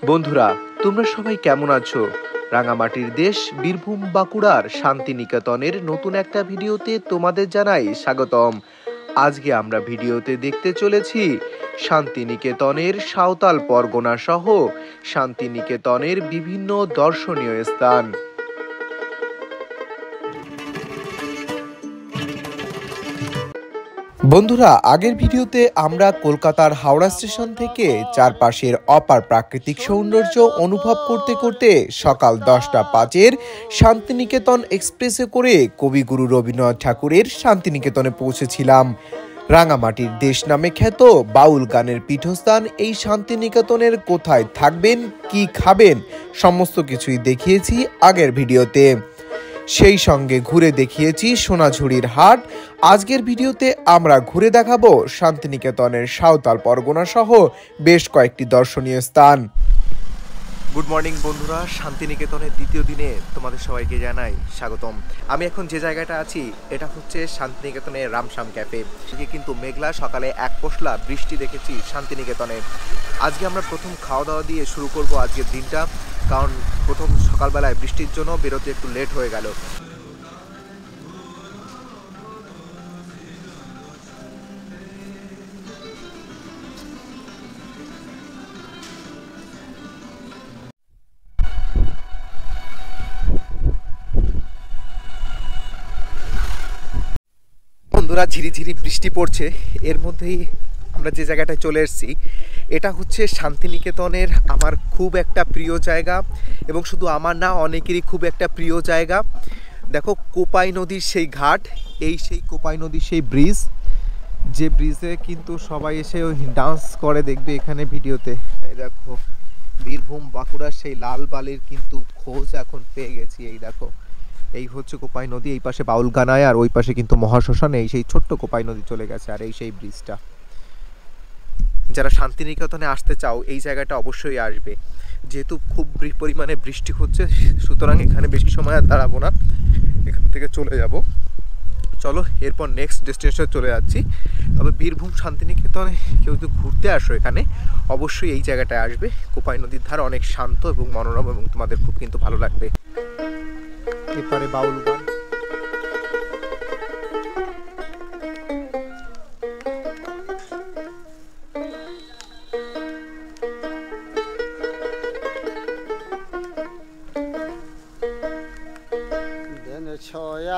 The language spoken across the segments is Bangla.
বন্ধুরা, তোমরা সবাই কেমন আছো? রাঙামাটির দেশ বীরভূম বাঁকুড়ার শান্তিনিকেতনের নতুন একটা ভিডিওতে তোমাদের জানাই স্বাগতম। আজকে আমরা ভিডিওতে দেখতে চলেছি শান্তিনিকেতনের সাঁওতাল পরগনা সহ শান্তিনিকেতনের বিভিন্ন দর্শনীয় স্থান। বন্ধুরা, আগের ভিডিওতে আমরা কলকাতার হাওড়া স্টেশন থেকে চারপাশের অপার প্রাকৃতিক সৌন্দর্য অনুভব করতে করতে সকাল 10:05 শান্তিনিকেতন এক্সপ্রেসে করে কবিগুরু রবীন্দ্রনাথ ঠাকুরের শান্তিনিকেতনে পৌঁছেছিলাম। রাঙামাটির দেশ নামে খ্যাত বাউল গানের পীঠস্থান এই শান্তিনিকেতনের কোথায় থাকবেন, কি খাবেন, সমস্ত কিছুই দেখিয়েছি আগের ভিডিওতে। সেই সঙ্গে ঘুরে দেখিয়েছি সোনাঝুরির হাট। আজকের ভিডিওতে আমরা ঘুরে দেখাবো শান্তিনিকেতনের সাঁওতাল পরগনা সহ বেশ কয়েকটি দর্শনীয় স্থান। গুড মর্নিং বন্ধুরা, শান্তিনিকেতনের দ্বিতীয় দিনে তোমাদের সবাইকে জানাই স্বাগতম। আমি এখন যে জায়গাটা আছি এটা হচ্ছে শান্তিনিকেতনের রামশ্যাম ক্যাফে। সেটি কিন্তু মেঘলা, সকালে এক পশলা বৃষ্টি দেখেছি শান্তিনিকেতনে। আজকে আমরা প্রথম খাওয়া দাওয়া দিয়ে শুরু করব আজকের দিনটা, কারণ প্রথম সকালবেলায় বৃষ্টির জন্য বেরোতে একটু লেট হয়ে গেল। বন্ধুরা, ঝিরিঝিরি বৃষ্টি পড়ছে, এর মধ্যেই আমরা যে জায়গাটায় চলে এসেছি এটা হচ্ছে শান্তিনিকেতনের আমার খুব একটা প্রিয় জায়গা, এবং শুধু আমার না, অনেকেরই খুব একটা প্রিয় জায়গা। দেখো, কোপাই নদীর সেই ঘাট, এই সেই কোপাই নদীর সেই ব্রিজ, যে ব্রিজে কিন্তু সবাই এসে ওই ডান্স করে, দেখবে এখানে ভিডিওতে। এই দেখো, বীরভূম বাঁকুড়ার সেই লাল বালির কিন্তু খোঁজ এখন পেয়ে গেছি। এই দেখো, এই হচ্ছে কোপাই নদী, এই পাশে বাউল গানায়, আর ওই পাশে কিন্তু মহাশ্মশান, এই সেই ছোট্ট কোপাই নদী চলে গেছে, আর এই সেই ব্রিজটা। যারা শান্তিনিকেতনে আসতে চাও এই জায়গাটা অবশ্যই আসবে। যেহেতু খুব পরিমাণে বৃষ্টি হচ্ছে, সুতরাং এখানে বেশি সময় আর দাঁড়াবো না, এখান থেকে চলে যাব। চলো, এরপর নেক্সট ডেস্টিনেশনে চলে যাচ্ছি। তবে বীরভূম শান্তিনিকেতনে কেউ যদি ঘুরতে আসো এখানে অবশ্যই এই জায়গাটায় আসবে। কোপাই নদীর ধার অনেক শান্ত এবং মনোরম, এবং তোমাদের খুব কিন্তু ভালো লাগবে। এপারে বাউল গান।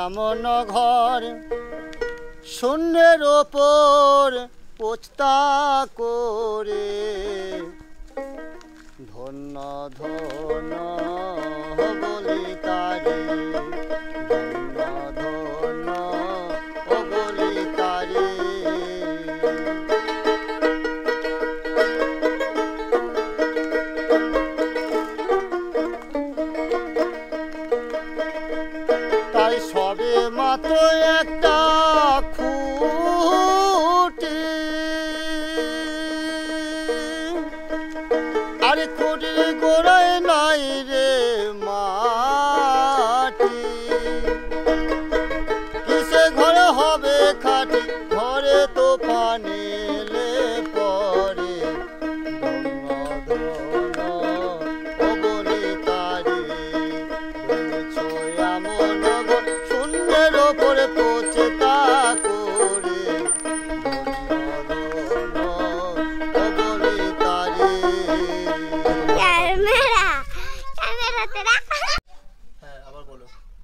এমন ঘর শূন্যের ওপর পোছতা করে, ধন্য ধন্য বলি তারে, ধন্য ধন্য বলি তারে। তাই সবে মাত্র একটা খুঁটি, আরে খুঁটির গোড়ায় নাই রে মাটি, কিসে ঘরে হবে খাটি, ঘরে তো পানিলে পরে, বলি তারে। এমন শূন্যের ওপরে পৌঁছে তা করে, বলি তারে।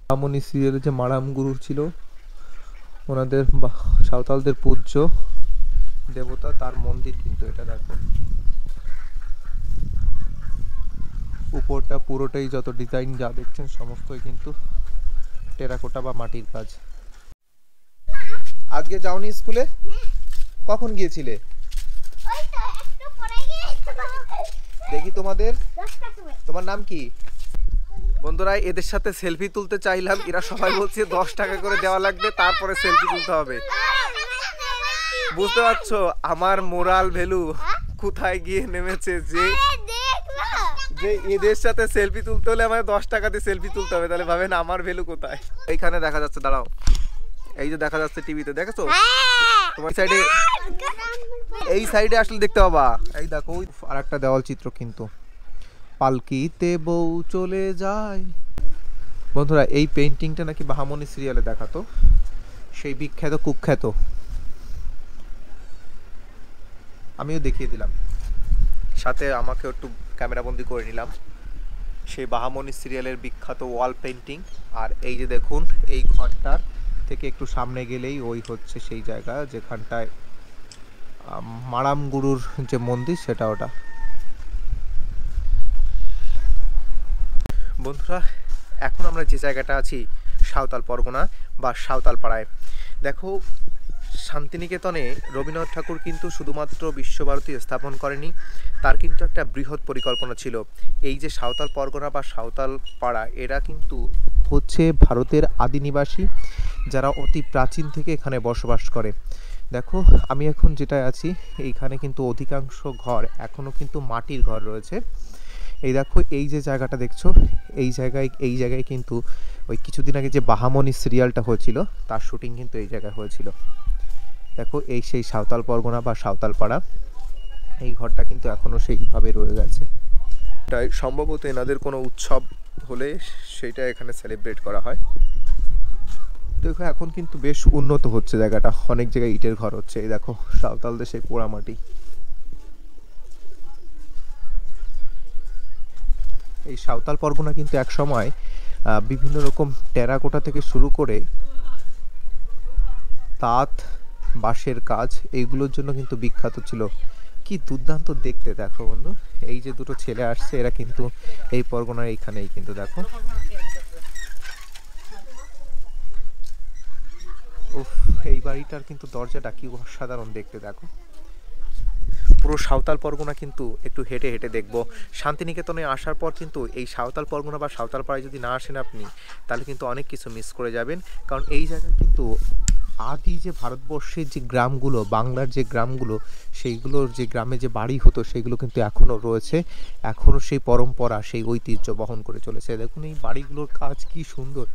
মামনি সিরিয়ালে যে মারাম গুরু ছিল, ওনাদের সাঁওতালদের পূজ্য দেবতা, তার মন্দির কিন্তু এটা। দেখো, উপরটা পুরোটাই যত ডিজাইন যা দেখছেন সমস্তই কিন্তু টেরাকোটা বা মাটির কাজ। আজকে যাওনি স্কুলে? কখন গিয়েছিলে? দেখি তোমাদের। তোমার নাম কি? বন্ধুরা, এদের সাথে সেলফি তুলতে চাইলাম, এরা সবাই বলছে 10 টাকা করে দেওয়া লাগবে, তারপরে সেলফি তুলতে হবে। বুঝতে পারছো আমার মোরাল ভ্যালু কোথায় গিয়ে নেমেছে, যে এদের সাথে সেলফি তুলতে হলে আমায় 10 টাকা দিয়ে সেলফি তুলতে হবে, তাহলে ভাবেন আমার ভ্যালু কোথায়। এইখানে দেখা যাচ্ছে, দাঁড়াও, এই যে দেখা যাচ্ছে টিভিতে, দেখেছো? তোমার সাইডে, এই সাইডে আসলে দেখতে পাবা। এই দেখো, আর একটা দেওয়াল চিত্র কিন্তু পালকিতে বউ চলে যায়। বন্ধুরা এই পেইন্টিংটা নাকি বাহামনি সিরিয়ালে দেখাতো, সেই বিখ্যাত কুখ্যাত, আমিও দেখিয়ে দিলাম, সাথে আমাকে একটু ক্যামেরাবন্দি করে নিলাম সেই বাহামনি সিরিয়ালের বিখ্যাত ওয়াল পেইন্টিং। আর এই যে দেখুন এই ঘরটার থেকে একটু সামনে গেলেই ওই হচ্ছে সেই জায়গা যেখানটায় মারাম গুরুর যে মন্দির সেটা ওটা। বন্ধুরা এখন আমরা যে জায়গাটা আছি সাঁওতাল পরগনা বা সাঁওতাল পাড়ায়। দেখো শান্তিনিকেতনে রবীন্দ্রনাথ ঠাকুর কিন্তু শুধুমাত্র বিশ্বভারতী স্থাপন করেনি, তার কিন্তু একটা বৃহৎ পরিকল্পনা ছিল। এই যে সাঁওতাল পরগনা বা সাঁওতাল পাড়া, এরা কিন্তু হচ্ছে ভারতের আদি নিবাসী যারা অতি প্রাচীন থেকে এখানে বসবাস করে। দেখো আমি এখন যেটা আছি এইখানে কিন্তু অধিকাংশ ঘর এখনও কিন্তু মাটির ঘর রয়েছে। এই দেখো এই যে জায়গাটা দেখছো এই জায়গায় কিন্তু ওই কিছুদিন আগে যে বাহামনি সিরিয়ালটা হয়েছিল তার শুটিং কিন্তু এই জায়গায় হয়েছিল। দেখো এই সেই সাঁওতাল পরগনা বা সাঁওতাল পাড়া, এই ঘরটা কিন্তু এখনও সেইভাবে রয়ে গেছে। তাই সম্ভবত এনাদের কোনো উৎসব হলে সেইটা এখানে সেলিব্রেট করা হয়। দেখো এখন কিন্তু বেশ উন্নত হচ্ছে জায়গাটা, অনেক জায়গায় ইটের ঘর হচ্ছে। এই দেখো সাঁওতাল দেশের পোড়ামাটি। এই সাঁওতাল পরগনা কিন্তু এক সময় বিভিন্ন রকম টেরাকোটা থেকে শুরু করে তাঁত, বাঁশের কাজ, এইগুলোর জন্য কিন্তু বিখ্যাত ছিল। কি দুর্দান্ত দেখতে দেখো বন্ধু, এই যে দুটো ছেলে আসছে এরা কিন্তু এই পরগনার এইখানেই কিন্তু দেখো। উফ, এই বাড়িটার কিন্তু দরজাটা কি অসাধারণ দেখতে দেখো। পুরো সাঁওতাল পরগনা কিন্তু একটু হেঁটে হেঁটে দেখবো। শান্তিনিকেতনে আসার পর কিন্তু এই সাঁওতাল পরগনা বা সাঁওতাল পাড়ায় যদি না আসেন আপনি, তাহলে কিন্তু অনেক কিছু মিস করে যাবেন। কারণ এই জায়গায় কিন্তু আদি যে ভারতবর্ষের যে গ্রামগুলো, বাংলার যে গ্রামগুলো, সেইগুলোর যে গ্রামে যে বাড়ি হতো সেগুলো কিন্তু এখনও রয়েছে, এখনও সেই পরম্পরা সেই ঐতিহ্য বহন করে চলেছে। দেখুন এই বাড়িগুলোর কাজ কি সুন্দর,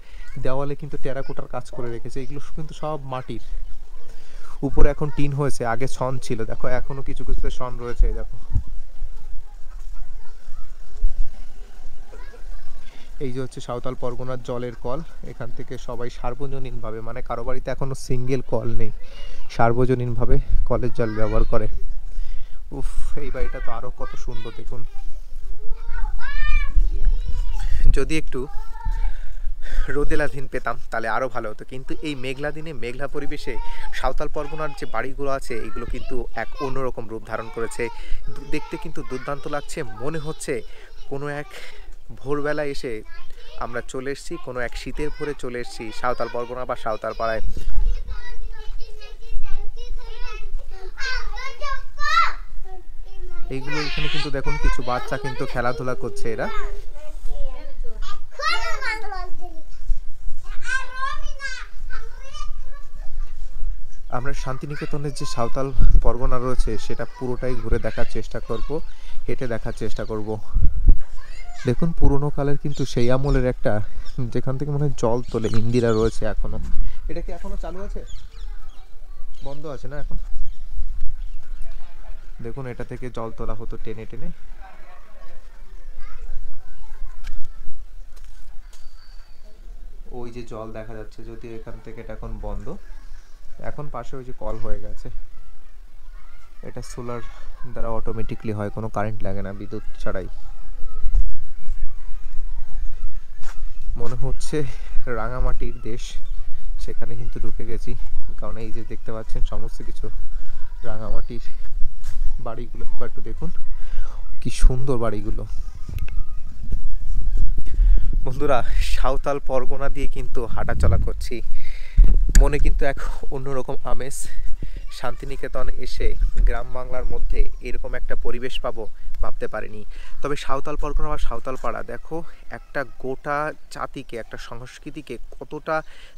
দেওয়ালে কিন্তু টেরাকোটার কাজ করে রেখেছে, এগুলো কিন্তু সব মাটির। উপরে এখন টিন হয়েছে, আগে ছন ছিল, দেখো এখনো কিছু কিছুতে ছন রয়েছে। দেখো এই যে হচ্ছে সাঁওতাল পরগনার জলের কল, এখান থেকে সবাই সার্বজনীনভাবে, মানে কারো বাড়িতে এখনো সিঙ্গেল কল নেই, সার্বজনীনভাবে কলের জল ব্যবহার করে। উফ, এই বাড়িটা তো আরো কত সুন্দর দেখুন। যদি একটু রোদেলা দিন পেতাম তাহলে আরও ভালো হতো, কিন্তু এই মেঘলা দিনে মেঘলা পরিবেশে সাঁওতাল পরগনার যে বাড়িগুলো আছে এগুলো কিন্তু এক অন্যরকম রূপ ধারণ করেছে। দেখতে কিন্তু দুর্দান্ত লাগছে, মনে হচ্ছে কোনো এক ভোরবেলা এসে আমরা চলে এসেছি, কোনো এক শীতের ভোরে চলে এসেছি সাঁওতাল পরগনা বা সাঁওতাল পাড়ায়। এইগুলো এখানে কিন্তু দেখুন কিছু বাচ্চা কিন্তু খেলাধুলা করছে এরা। আমরা শান্তিনিকেতনের যে সাঁওতাল পরগনা রয়েছে সেটা পুরোটাই ঘুরে দেখার চেষ্টা করব, হেঁটে দেখার চেষ্টা করব। দেখুন পুরোনো কালের কিন্তু সেই আমলের একটা, যেখান থেকে মনে হয় জল তোলে, ইন্দিরা রয়েছে এখনো। এটা কি এখনো চালু আছে? বন্ধ আছে না এখন? দেখুন এটা থেকে জল তোলা হতো টেনে টেনে। ওই যে জল দেখা যাচ্ছে, যদিও এখান থেকে এটা এখন বন্ধ, এখন পাশে ওই যে কল হয়ে গেছে। এটা সোলার দ্বারা অটোমেটিকলি হয়, কোনো কারেন্ট লাগে না, বিদ্যুৎ ছাড়াই। মনে হচ্ছে রাঙামাটির দেশ, সেখানে কিন্তু ঢুকে গেছি, কারণ এই যে দেখতে পাচ্ছেন সমস্ত কিছু রাঙামাটির বাড়িগুলো। একটু দেখুন কি সুন্দর বাড়িগুলো। বন্ধুরা সাঁওতাল পরগনা দিয়ে কিন্তু হাঁটাচলা করছি, মনে কিন্তু এক অন্যরকম আমেজ। শান্তিনিকেতন এসে গ্রাম বাংলার মধ্যে এরকম একটা পরিবেশ পাবো ভাবতে পারিনি। তবে সাঁওতাল পরগনা বা সাঁওতাল পাড়া দেখো একটা গোটা জাতিকে, একটা সংস্কৃতিকে কতটা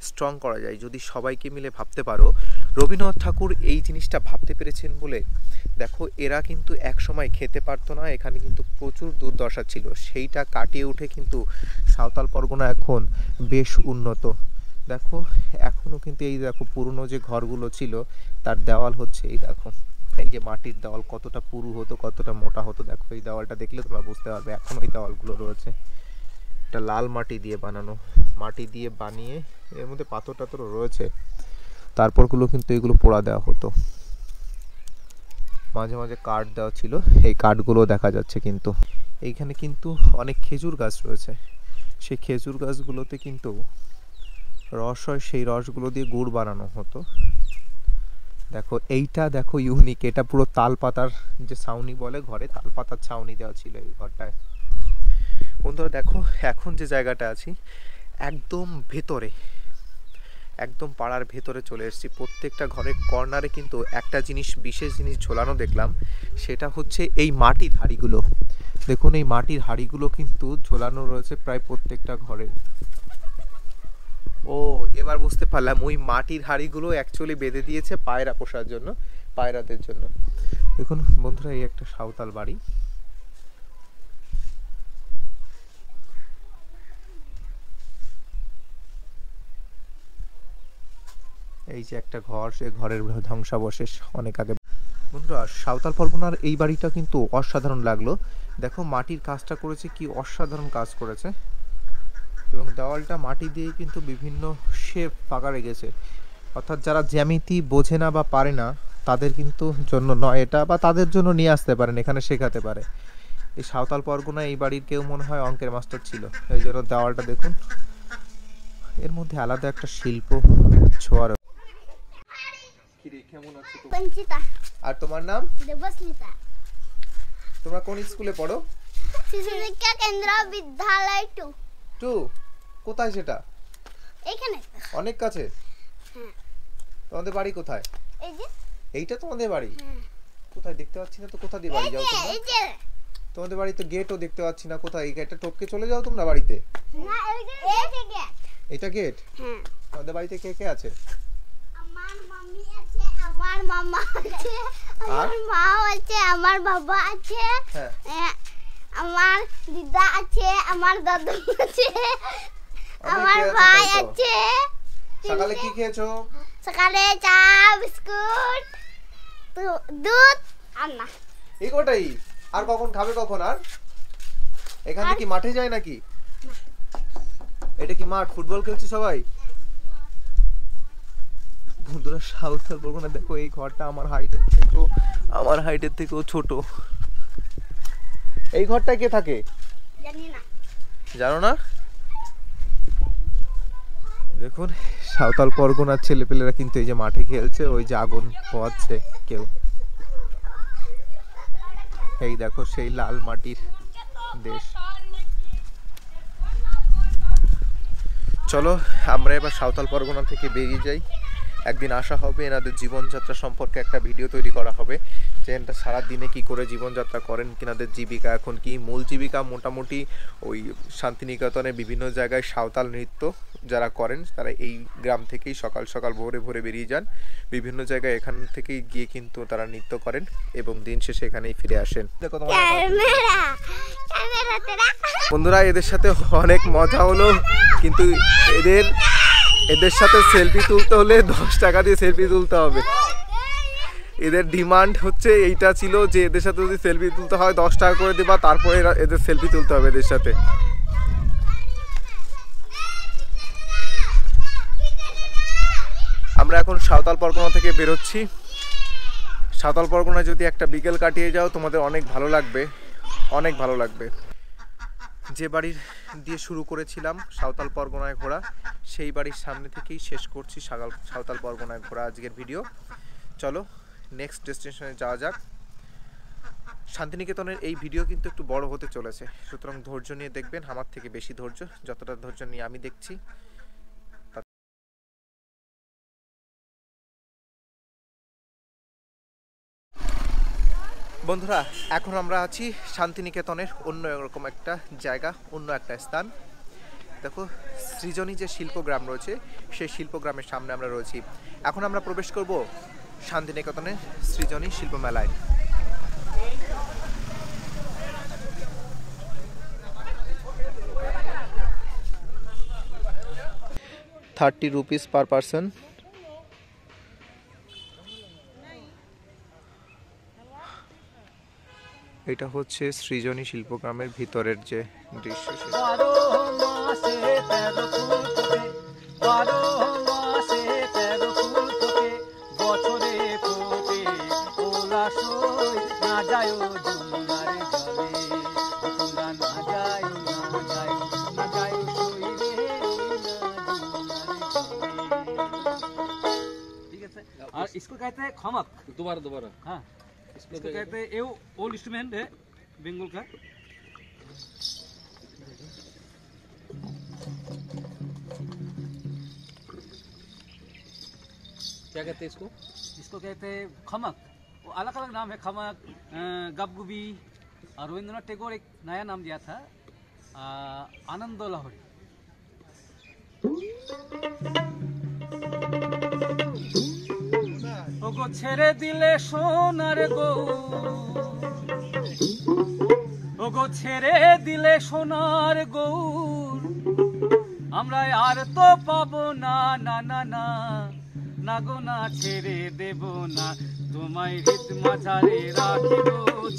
স্ট্রং করা যায় যদি সবাইকে মিলে ভাবতে পারো। রবীন্দ্রনাথ ঠাকুর এই জিনিসটা ভাবতে পেরেছেন বলে দেখো এরা কিন্তু এক সময় খেতে পারতো না, এখানে কিন্তু প্রচুর দুর্দশা ছিল, সেইটা কাটিয়ে উঠে কিন্তু সাঁওতাল পরগনা এখন বেশ উন্নত। দেখো এখনো কিন্তু এই দেখো পুরনো যে ঘরগুলো ছিল তার দেওয়াল হচ্ছে, এই দেখো এই যে মাটির দেওয়াল কতটা পুরু হতো, কতটা মোটা হতো, দেখো এই দেওয়ালটা দেখলে তোমরা বুঝতে পারবে। এখন ওই দেওয়ালগুলো রয়েছে, এটা লাল মাটি দিয়ে বানানো, মাটি দিয়ে বানিয়ে এর মধ্যে পাথর টাথরও রয়েছে। তারপরগুলো কিন্তু এগুলো পোড়া দেওয়া হতো, মাঝে মাঝে কাঠ দেওয়া ছিল, এই কাঠগুলো দেখা যাচ্ছে। কিন্তু এইখানে কিন্তু অনেক খেজুর গাছ রয়েছে, সেই খেজুর গাছগুলোতে কিন্তু রস হয়, সেই রসগুলো দিয়ে গুড় বানানো হতো। দেখো এইটা দেখো ইউনিক, এটা পুরো তাল পাতার যে ছাউনি বলে ঘরে, তাল পাতার ছাউনি দেওয়া ছিল এই ঘরটায়। বন্ধুরা দেখো এখন যে জায়গাটা আছি একদম ভেতরে, একদম পাড়ার ভেতরে চলে এসেছি। প্রত্যেকটা ঘরের কর্নারে কিন্তু একটা জিনিস, বিশেষ জিনিস ঝোলানো দেখলাম, সেটা হচ্ছে এই মাটির হাঁড়িগুলো। দেখুন এই মাটির হাঁড়িগুলো কিন্তু ঝোলানো রয়েছে প্রায় প্রত্যেকটা ঘরে। ও এবার বুঝতে পারলাম, ওই মাটির হাঁড়িগুলো অ্যাকচুয়ালি বেঁধে দিয়েছে পায়রা পোষার জন্য, পায়রাদের জন্য। দেখুন বন্ধুরা এই একটা সাঁওতাল বাড়ি, এই যে একটা ঘর, সে ঘরের ধ্বংসাবশেষ অনেক আগে। বন্ধুরা সাঁওতাল পরগনার এই বাড়িটা কিন্তু অসাধারণ লাগলো। দেখো মাটির কাজটা করেছে, কি অসাধারণ কাজ করেছে, এবং দেওয়ালটা মাটি দিয়ে কিন্তু বিভিন্ন শেপ ফাঁকা রেখেছে। অর্থাৎ যারা জ্যামিতি বোঝে না বা পারে না তাদের কিন্তু জন্য নয় এটা, বা তাদের জন্য নিয়ে আসতে পারেন, এখানে শেখাতে পারে। এই সাঁওতাল পরগনায় এই বাড়ির কেউ মনে হয় অঙ্কের মাস্টার ছিল, এই জন্য দেওয়ালটা দেখুন, এর মধ্যে আলাদা একটা শিল্প ছোঁয়া। কেমন আছো? পঞ্চিতা। আর তোমার নাম? দেবস্মিতা। তোমরা কোন স্কুলে পড়ো? শিশু শিক্ষা কেন্দ্র বিদ্যালয় 2। কোথায় সেটা? এখানে। অনেক কাছে? হ্যাঁ। তোমাদের বাড়ি কোথায়? এই যে। এইটা তোমাদের বাড়ি? হ্যাঁ। কোথায় দেখতে পাচ্ছি না তো, কোথা দিয়ে বাড়ি যাও তোমরা? এই যে। তোমাদের বাড়ি তো গেটও দেখতে পাচ্ছি না, কোথায়? এই গেটটা টপকে চলে যাও তোমরা বাড়িতে? না এই যে গেট। এটা গেট? হ্যাঁ। তোমাদের বাড়িতে কে কে আছে? আমার মাম্মি আছে, আমার মামা আছে, আমার মা আছে, আমার বাবা আছে, হ্যাঁ। আমার দিদা আছে, আমার দাদু আছে, আমার কে আছে ভাই তাই তো? আছে। সকালে কি খেয়েছো? সকালে চা, বিস্কুট, দুধ আর না। এই কটাই? আর কখন খাবে কখন? আর এখান থেকে কি মাঠে যায় নাকি? এটা কি মাঠ? ফুটবল খেলছে সবাই? বন্ধুরা সাঁওতাল পরগনা দেখো, এই ঘরটা আমার হাইটের থেকেও ছোট। এই ঘরটায় কে থাকে জানি না। জানো না? দেখুন সাঁওতাল পরগনার ছেলেপেলেরা কিন্তু এই যে মাঠে খেলছে, ওই যে আগুন পোহাচ্ছে কেউ। এই দেখো সেই লাল মাটির দেশ। চলো আমরা এবার সাঁওতাল পরগনা থেকে বেরিয়ে যাই। একদিন আসা হবে, এনাদের জীবনযাত্রা সম্পর্কে একটা ভিডিও তৈরি করা হবে, যে এনারা সারা দিনে কি করে জীবনযাত্রা করেন, কিনাদের জীবিকা এখন কি। মূল জীবিকা মোটামুটি ওই শান্তিনিকেতনের বিভিন্ন জায়গায় সাঁওতাল নৃত্য যারা করেন, তারা এই গ্রাম থেকেই সকাল সকাল ভোরে ভোরে বেরিয়ে যান বিভিন্ন জায়গায়, এখান থেকেই গিয়ে কিন্তু তারা নৃত্য করেন এবং দিন শেষে এখানেই ফিরে আসেন। দেখো বন্ধুরা এদের সাথে অনেক মজা হলো, কিন্তু এদের সাথে সেলফি তুলতে হলে 10 টাকা দিয়ে সেলফি তুলতে হবে। এদের ডিমান্ড হচ্ছে এইটা ছিল যে এদের সাথে যদি সেলফি তুলতে হয় 10 টাকা করে দেবা, তারপরে এদের সেলফি তুলতে হবে এদের সাথে। আমরা এখন সাঁওতাল পরগনা থেকে বেরোচ্ছি। সাঁওতাল পরগনায় যদি একটা বিকেল কাটিয়ে যাও তোমাদের অনেক ভালো লাগবে, অনেক ভালো লাগবে। যে বাড়ির দিয়ে শুরু করেছিলাম সাঁওতাল পরগনায় ঘোরা, সেই বাড়ির সামনে থেকেই শেষ করছি সাঁওতাল পরগনায় ঘোরা আজকের ভিডিও। চলো নেক্সট ডেস্টিনেশনে যাওয়া যাক। শান্তিনিকেতনের এই ভিডিও কিন্তু একটু বড় হতে চলেছে, সুতরাং ধৈর্য নিয়ে দেখবেন, আমার থেকে বেশি ধৈর্য, যতটা ধৈর্য নিয়ে আমি দেখছি। বন্ধুরা এখন আমরা আছি শান্তিনিকেতনের অন্য এরকম একটা জায়গা, অন্য একটা স্থান। দেখো সৃজনী যে শিল্পগ্রাম রয়েছে, সেই শিল্পগ্রামের সামনে আমরা রয়েছি। এখন আমরা প্রবেশ করব শান্তিনিকেতনের সৃজনী শিল্প মেলায়। 30 rupees per person। এটা হচ্ছে সৃজনী শিল্পগ্রামের ভিতরের যে দৃশ্য সেটা। 12 মাসে 13 ফুল ফোটে, 12 মাসে 13 ফুল ফোটে, বছরে ফোটে ওলা সই, না যায় যমুনার জলে, তোমরা না যায় না যায় সই রে, না যমুনার জলে। ठीक है। और इसको कहते हैं खमक। दोबारा हाँ, इसको कहते हैं, ये ओल्ड इंस्ट्रूमेंट है बंगाल का। क्या कहते हैं इसको? इसको कहते हैं खमक। वो अलग अलग नाम है, खमक, गपगुबी, और रविंद्रनाथ टैगोर एक नया नाम दिया था, आनंद लाहौरी। ওগো ছেড়ে দিলে সোনার গৌর, ওগো ছেড়ে দিলে সোনার গৌর, আমরা আর তো পাবো না, না না না না গো না, ছেড়ে দেব না তোমায়, হৃদ মাঝারে রাখিব,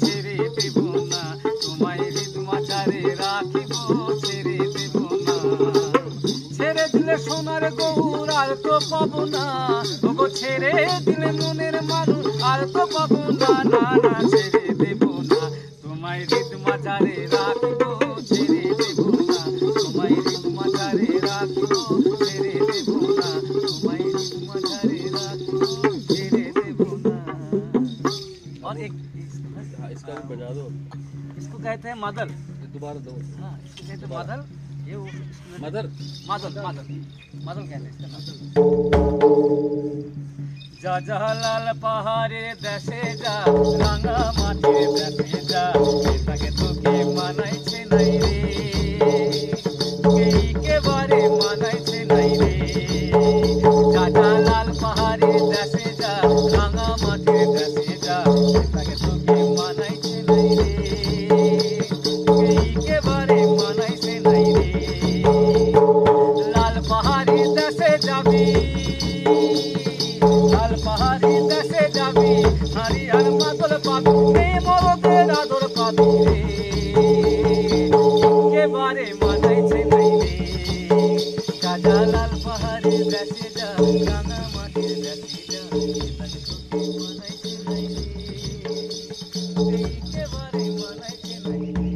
ছেড়ে দেব না তোমায়, হৃদ মাঝারে রাখিব, ছেড়ে দেব না। ছেড়ে দিলে সোনার গৌর আর তো পাবো না, ওগো ছেড়ে দিলে মনের মানুষ আর তো পাবো না, না না ছেড়ে দেব না তোমায়, হৃদ মাঝারে রাখিব, ছেড়ে দেব না তোমায়, হৃদ মাঝারে রাখিব, ছেড়ে দেব না তোমায়, হৃদ মাঝারে রাখিব, ছেড়ে দেব না। और एक इसका बजा दो, इसको कहते हैं मादल। दोबारा दो। हाँ, इसको कहते हैं मादल। ये मदर मादल मादल मादल कहते हैं इसका। जा जा लाल पहाड़े देशे जा, रांगा माटी देशे जा, ताके তোকে মানাইছে নাই রে, के बारे मानाइছে নাই রে। जा जा लाल पहाड़े देशे जा, रांगा माटी देशे जा, ताके তোকে মানাইছে নাই রে, के बारे मानाইছে নাই রে। लाल पहाड़ी देशे जाबी, लाल पहाड़ी देशे जाबी, हरिहर मादल पाबी, रे मरदेर आदर पाबी रे, के बारे मानाइছে নাই রে। কাজা লাল পাহাড়ি দেশে যা, রাঙা মাটির দেশে যা, তাকে তোকে মানাইছে নাই রে, के बारे मानाইছে নাই রে।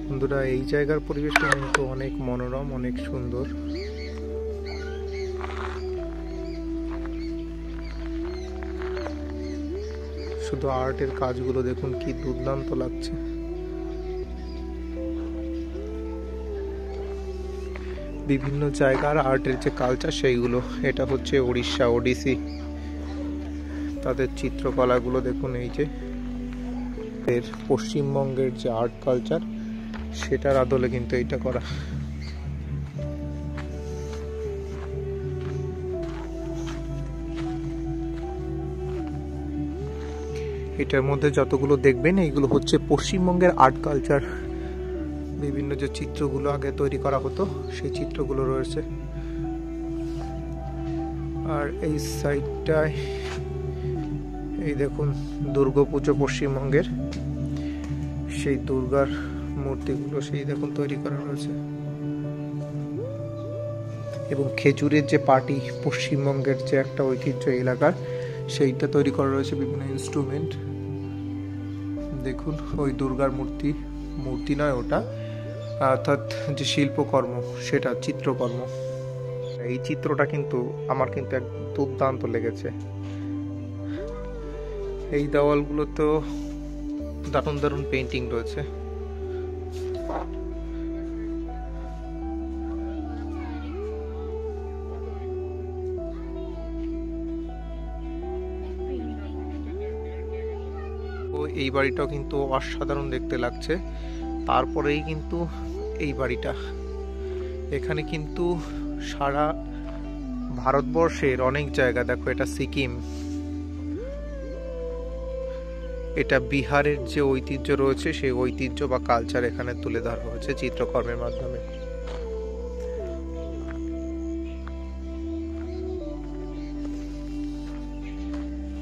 বন্ধুরা, এই জায়গার পরিবেশটা কিন্তু অনেক মনোরম, অনেক সুন্দর। শুধু আর্টের কাজগুলো দেখুন কি দুর্দান্ত লাগছে। বিভিন্ন জায়গার আর্টের যে কালচার সেইগুলো, এটা হচ্ছে উড়িষ্যা, ওডিসি, তাদের চিত্রকলাগুলো দেখুন। এই যে এর পশ্চিমবঙ্গের যে আর্ট কালচার, সেটার আদলে কিন্তু এটা করা। এটার মধ্যে যতগুলো দেখবেন এইগুলো হচ্ছে পশ্চিমবঙ্গের আর্ট কালচার। বিভিন্ন যে চিত্রগুলো আগে তৈরি করা হতো সেই চিত্রগুলো রয়েছে। আর এই সাইডটায় এই দেখুন দুর্গাপুজো, পশ্চিমবঙ্গের সেই দুর্গার মূর্তিগুলো সেই দেখুন তৈরি করা রয়েছে। এবং খেজুরের যে পার্টি, পশ্চিমবঙ্গের যে একটা ঐতিহ্য এলাকার, সেইটা তৈরি করা রয়েছে। বিভিন্ন ইনস্ট্রুমেন্ট দেখুন, ওই দুর্গার মূর্তি, মূর্তি নয় ওটা, অর্থাৎ যে শিল্পকর্ম সেটা চিত্রকর্ম। এই চিত্রটা কিন্তু আমার কিন্তু এক দুর্দান্ত লেগেছে। এই দেওয়ালগুলো তো দারুণ দারুণ পেন্টিং রয়েছে। এই বাড়িটাও কিন্তু অসাধারণ দেখতে লাগছে। তারপরেই কিন্তু এই বাড়িটা, এখানে কিন্তু সারা ভারতবর্ষের অনেক জায়গা, দেখো এটা সিকিম, এটা বিহারের যে ঐতিহ্য রয়েছে সেই ঐতিহ্য বা কালচার এখানে তুলে ধরা হয়েছে চিত্রকর্মের মাধ্যমে।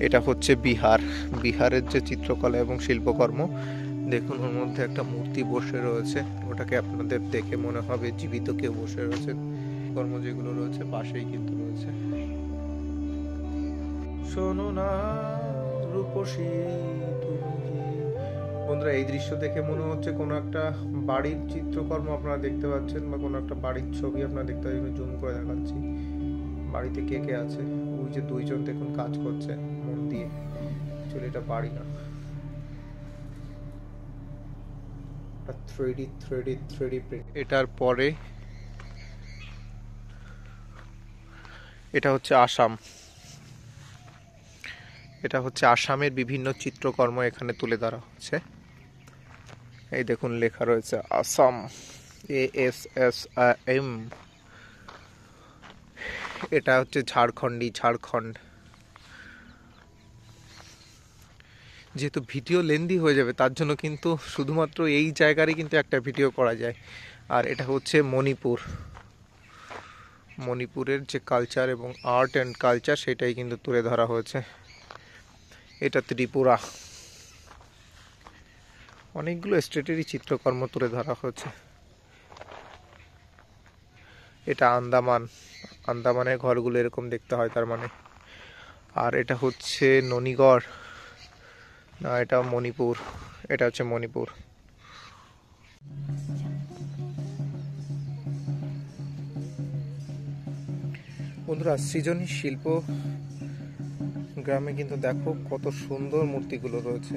এটা হচ্ছে বিহার, বিহারের যে চিত্রকলা এবং শিল্পকর্ম, দেখুন ওর মধ্যে একটা মূর্তি বসে রয়েছে, ওটাকে আপনাদের দেখে মনে হবে জীবিত কেউ বসে রয়েছে। কর্ম যেগুলো রয়েছে পাশেই কিন্তু রয়েছে। শোনো না রূপসী তুমি। বন্ধুরা, এই দৃশ্য দেখে মনে হচ্ছে কোনো একটা বাড়ির চিত্রকর্ম আপনারা দেখতে পাচ্ছেন, বা কোনো একটা বাড়ির ছবি আপনারা দেখতে পাচ্ছেন। জুম করে দেখাচ্ছি বাড়িতে কে কে আছে। ওই যে দুইজন দেখুন কাজ করছে মন দিয়ে। চলে, এটা বাড়ি না, 3D প্রিন্ট। এটার পরে এটা হচ্ছে আসাম, এটা হচ্ছে আসামের বিভিন্ন চিত্রকর্ম এখানে তুলে ধরা হচ্ছে। এই দেখুন লেখা রয়েছে আসাম, ASSAM। এটা হচ্ছে ঝাড়খণ্ডী, ঝাড়খণ্ড। যেহেতু ভিডিও লেন্দি হয়ে যাবে তার জন্য কিন্তু শুধুমাত্র এই জায়গারই কিন্তু একটা ভিডিও করা যায়। আর এটা হচ্ছে মণিপুর, মণিপুরের যে কালচার এবং আর্ট অ্যান্ড কালচার সেটাই কিন্তু তুলে ধরা হয়েছে। এটা ত্রিপুরা, অনেকগুলো স্টেটেরই চিত্রকর্ম তুলে ধরা হয়েছে। এটা আন্দামান, আন্দামানের ঘরগুলো এরকম দেখতে হয় তার মানে। আর এটা হচ্ছে ননিগড়, না এটা মণিপুর, এটা হচ্ছে মণিপুর। বন্ধুরা, সৃজনী শিল্প গ্রামে কিন্তু দেখো কত সুন্দর মূর্তিগুলো রয়েছে,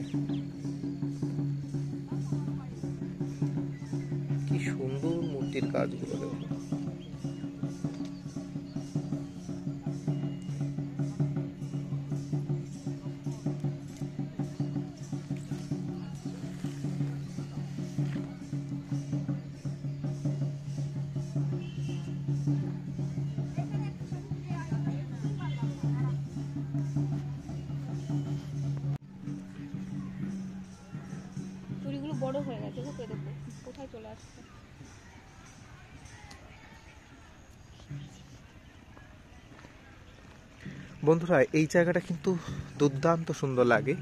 কি সুন্দর মূর্তির কাজগুলো দেখো। চুড়িগুলো বড় হয়ে গেছে, দেখো দেখো কোথায় চলে আসছে। বন্ধুরা, এই জায়গাটা কিন্তু দুর্দান্ত সুন্দর লাগে।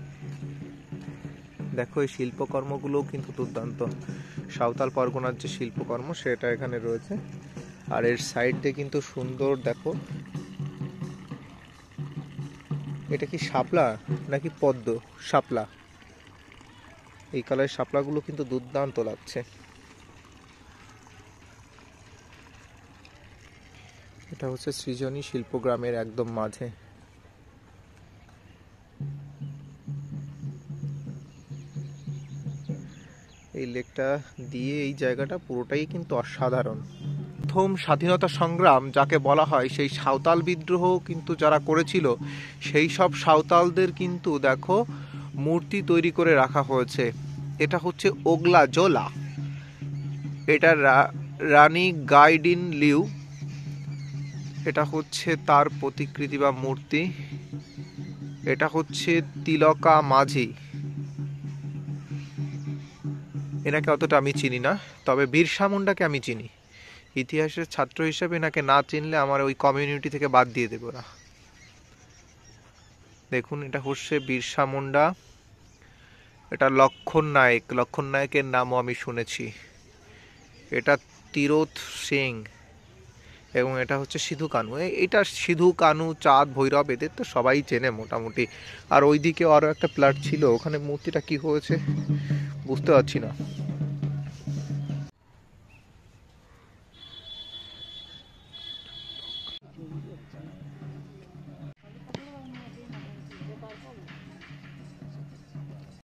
দেখো এই শিল্পকর্মগুলোও কিন্তু দুর্দান্ত। সাঁওতাল পরগনার যে শিল্পকর্ম সেটা এখানে রয়েছে। আর এর সাইড দিয়ে কিন্তু সুন্দর, দেখো এটা কি শাপলা নাকি পদ্ম? শাপলা। এই কালারের শাপলাগুলো কিন্তু দুর্দান্ত লাগছে। এটা হচ্ছে সৃজনী শিল্পগ্রামের একদম মাঝে। এই লেকটা দিয়ে এই জায়গাটা পুরোটাই কিন্তু অসাধারণ। প্রথম স্বাধীনতা সংগ্রাম যাকে বলা হয়, সেই সাঁওতাল বিদ্রোহ কিন্তু যারা করেছিল সেই সব সাঁওতালদের কিন্তু দেখো মূর্তি তৈরি করে রাখা হয়েছে। এটা হচ্ছে ওগলা জোলা, এটা রানী গাইডিন লিউ, এটা হচ্ছে তার প্রতিকৃতি বা মূর্তি। এটা হচ্ছে তিলকা মাঝি, এনাকে অতটা আমি চিনি না, তবে বিরসা মুন্ডাকে আমি চিনি। ইতিহাসের ছাত্র হিসেবে এনাকে না চিনলে আমার ওই কমিউনিটি থেকে বাদ দিয়ে দেবো না। দেখুন এটা হচ্ছে বিরসা মুন্ডা। এটা লক্ষণ নায়ক, লক্ষণ নায়কের নামও আমি শুনেছি। এটা তিরোথ সিং, এবং এটা হচ্ছে সিধু কানু। এটা সিধু কানু, চাঁদ, ভৈরব এদের তো সবাই চেনে মোটামুটি। আর ওইদিকে আরও একটা প্লট ছিল, ওখানে মূর্তিটা কি হয়েছে বুঝতে পারছি না।